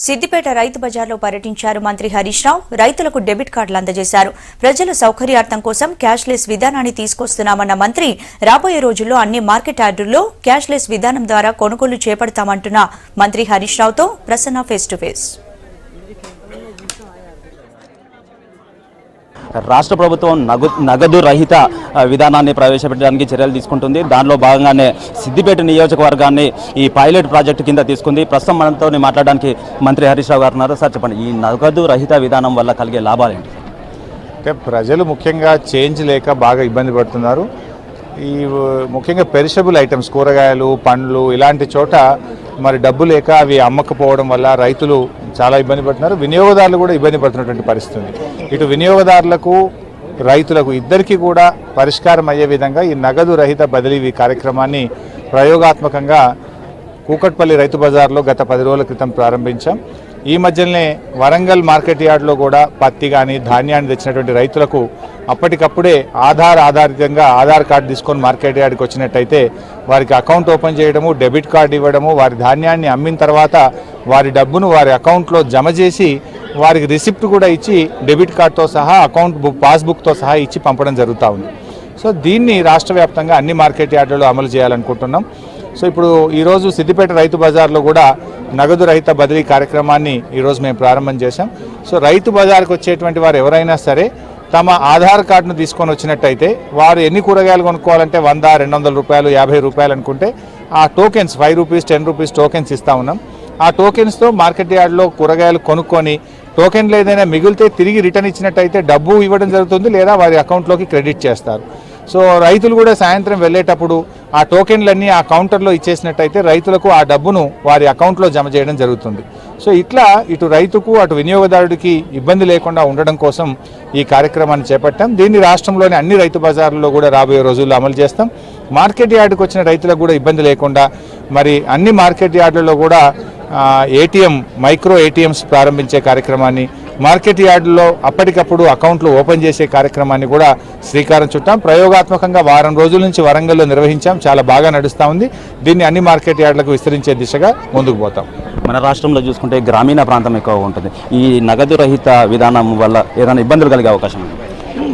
సిద్దిపేట రైతు బజార్లో పర్యటించారు మంత్రి హరీష్ రావు. రైతులకు డెబిట్ కార్డులు అందజేశారు. ప్రజల సౌకర్యార్థం కోసం క్యాష్లెస్ విధానాన్ని తీసుకొస్తున్నామన్న మంత్రి రాబోయే రోజుల్లో అన్ని మార్కెట్ యార్డుల్లో క్యాష్లెస్ విధానం ద్వారా కొనుగోలు చేపడతామంటున్న మంత్రి హరీష్ రావుతో ప్రసన్న ఫేస్ టు ఫేస్. రాష్ట్ర ప్రభుత్వం నగదు రహిత విధానాన్ని ప్రవేశపెట్టడానికి చర్యలు తీసుకుంటుంది. దానిలో భాగంగానే సిద్దిపేట నియోజకవర్గాన్ని ఈ పైలట్ ప్రాజెక్టు కింద తీసుకుంది. ప్రస్తుతం మనతో మాట్లాడడానికి మంత్రి హరీష్ రావు గారు ఉన్నారు. సార్ చెప్పండి, ఈ నగదు రహిత విధానం వల్ల కలిగే లాభాలు ఏంటి? అంటే ప్రజలు ముఖ్యంగా చేంజ్ లేక బాగా ఇబ్బంది పడుతున్నారు. ఈ ముఖ్యంగా పెరిషబుల్ ఐటమ్స్, కూరగాయలు, పండ్లు ఇలాంటి చోట మరి డబ్బు లేక అవి అమ్మకపోవడం వల్ల రైతులు చాలా ఇబ్బంది పడుతున్నారు. వినియోగదారులు కూడా ఇబ్బంది పడుతున్నటువంటి పరిస్థితి. ఇటు వినియోగదారులకు రైతులకు ఇద్దరికీ కూడా పరిష్కారం అయ్యే విధంగా ఈ నగదు రహిత బదిలీ కార్యక్రమాన్ని ప్రయోగాత్మకంగా కూకట్పల్లి రైతు బజార్లో గత 10 రోజుల క్రితం ప్రారంభించాం. ఈ మధ్యనే వరంగల్ మార్కెట్ యార్డ్లో కూడా పత్తి కానీ ధాన్యాన్ని తెచ్చినటువంటి రైతులకు అప్పటికప్పుడే ఆధారితంగా ఆధార్ కార్డు తీసుకొని మార్కెట్ యార్డ్కి వచ్చినట్టయితే వారికి అకౌంట్ ఓపెన్ చేయడము, డెబిట్ కార్డు ఇవ్వడము, వారి ధాన్యాన్ని అమ్మిన తర్వాత వారి డబ్బును వారి అకౌంట్లో జమ చేసి వారికి రిసిప్ట్ కూడా ఇచ్చి డెబిట్ కార్డుతో సహా అకౌంట్ పాస్బుక్తో సహా ఇచ్చి పంపడం జరుగుతూ ఉంది. సో దీన్ని రాష్ట్ర వ్యాప్తంగా అన్ని మార్కెట్ యార్డులలో అమలు చేయాలనుకుంటున్నాం. సో ఇప్పుడు ఈరోజు సిద్దిపేట రైతు బజార్లో కూడా నగదు రహిత బదిలీ కార్యక్రమాన్ని ఈరోజు మేము ప్రారంభం చేశాం. సో రైతు బజార్కి వచ్చేటువంటి వారు ఎవరైనా సరే తమ ఆధార్ కార్డును తీసుకొని వచ్చినట్టయితే వారు ఎన్ని కూరగాయలు కొనుక్కోవాలంటే 100, 200 రూపాయలు, 50 రూపాయలు అనుకుంటే ఆ టోకెన్స్ 5 రూపీస్, 10 రూపీస్ టోకెన్స్ ఇస్తూ ఉన్నాం. ఆ టోకెన్స్తో మార్కెట్ యార్డ్లో కూరగాయలు కొనుక్కొని టోకెన్లు ఏదైనా మిగిలితే తిరిగి రిటర్న్ ఇచ్చినట్టయితే డబ్బు ఇవ్వడం జరుగుతుంది, లేదా వారి అకౌంట్లోకి క్రెడిట్ చేస్తారు. సో రైతులు కూడా సాయంత్రం వెళ్ళేటప్పుడు ఆ టోకెన్లన్నీ ఆ కౌంటర్లో ఇచ్చేసినట్టయితే రైతులకు ఆ డబ్బును వారి అకౌంట్లో జమ చేయడం జరుగుతుంది. సో ఇట్లా ఇటు రైతుకు అటు వినియోగదారుడికి ఇబ్బంది లేకుండా ఉండడం కోసం ఈ కార్యక్రమాన్ని చేపట్టాం. దీన్ని రాష్ట్రంలోని అన్ని రైతు బజార్లలో కూడా రాబోయే రోజుల్లో అమలు చేస్తాం. మార్కెట్ యార్డుకు వచ్చిన రైతులకు కూడా ఇబ్బంది లేకుండా మరి అన్ని మార్కెట్ యార్డులలో కూడా మైక్రో ఏటీఎంస్ ప్రారంభించే కార్యక్రమాన్ని, మార్కెట్ యార్డులో అప్పటికప్పుడు అకౌంట్లు ఓపెన్ చేసే కార్యక్రమాన్ని కూడా శ్రీకారం చుట్టాం. ప్రయోగాత్మకంగా వారం రోజుల నుంచి వరంగల్లో నిర్వహించాం. చాలా బాగా నడుస్తూ ఉంది. దీన్ని అన్ని మార్కెట్ యార్డులకు విస్తరించే దిశగా ముందుకు పోతాం. మన రాష్ట్రంలో చూసుకుంటే గ్రామీణ ప్రాంతం ఎక్కువగా ఉంటుంది. ఈ నగదు రహిత విధానం వల్ల ఏదైనా ఇబ్బందులు కలిగే అవకాశం ఉంది?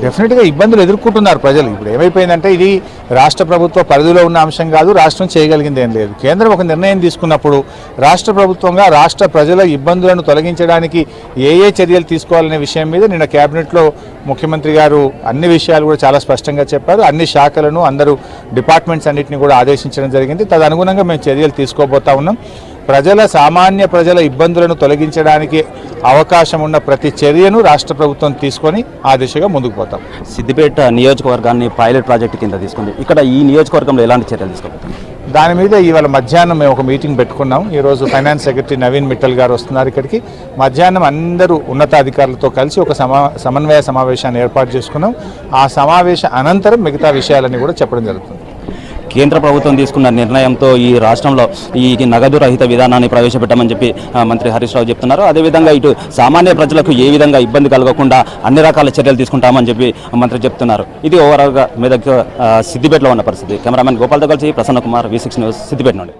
డెఫినెట్గా ఇబ్బందులు ఎదుర్కొంటున్నారు ప్రజలు. ఇప్పుడు ఏమైపోయిందంటే ఇది రాష్ట్ర ప్రభుత్వ పరిధిలో ఉన్న అంశం కాదు, రాష్ట్రం చేయగలిగింది ఏం లేదు. కేంద్రం ఒక నిర్ణయం తీసుకున్నప్పుడు రాష్ట్ర ప్రభుత్వంగా రాష్ట్ర ప్రజల ఇబ్బందులను తొలగించడానికి ఏ చర్యలు తీసుకోవాలనే విషయం మీద నిన్న కేబినెట్లో ముఖ్యమంత్రి గారు అన్ని విషయాలు కూడా చాలా స్పష్టంగా చెప్పారు. అన్ని శాఖలను, అందరూ డిపార్ట్మెంట్స్ అన్నింటినీ కూడా ఆదేశించడం జరిగింది. తదనుగుణంగా మేము చర్యలు తీసుకోబోతా ఉన్నాం. సామాన్య ప్రజల ఇబ్బందులను తొలగించడానికి అవకాశం ఉన్న ప్రతి చర్యను రాష్ట్ర ప్రభుత్వం తీసుకొని ఆ దిశగా ముందుకు పోతాం. సిద్దిపేట నియోజకవర్గాన్ని పైలట్ ప్రాజెక్టు కింద తీసుకుంది. ఇక్కడ ఈ నియోజకవర్గంలో ఎలాంటి చర్యలు తీసుకోబోతాం? దాని మీద ఇవాళ మధ్యాహ్నం మేము ఒక మీటింగ్ పెట్టుకున్నాం. ఈరోజు ఫైనాన్స్ సెక్రటరీ నవీన్ మిట్టల్ గారు వస్తున్నారు ఇక్కడికి. మధ్యాహ్నం అందరూ ఉన్నతాధికారులతో కలిసి ఒక సమన్వయ సమావేశాన్ని ఏర్పాటు చేసుకున్నాం. ఆ సమావేశం అనంతరం మిగతా విషయాలన్నీ కూడా చెప్పడం జరుగుతుంది. కేంద్ర ప్రభుత్వం తీసుకున్న నిర్ణయంతో ఈ రాష్ట్రంలో ఈ నగదు రహిత విధానాన్ని ప్రవేశపెట్టామని చెప్పి మంత్రి హరీష్ రావు చెప్తున్నారు. అదేవిధంగా ఇటు సామాన్య ప్రజలకు ఏ విధంగా ఇబ్బంది కలగకుండా అన్ని రకాల చర్యలు తీసుకుంటామని చెప్పి మంత్రి చెప్తున్నారు. ఇది ఓవరాల్గా మెదక్ సిద్దిపేటలో ఉన్న పరిస్థితి. కెమెరామెన్ గోపాల్తో కలిసి ప్రసన్న కుమార్, V6 న్యూస్, సిద్దిపేట నుండి.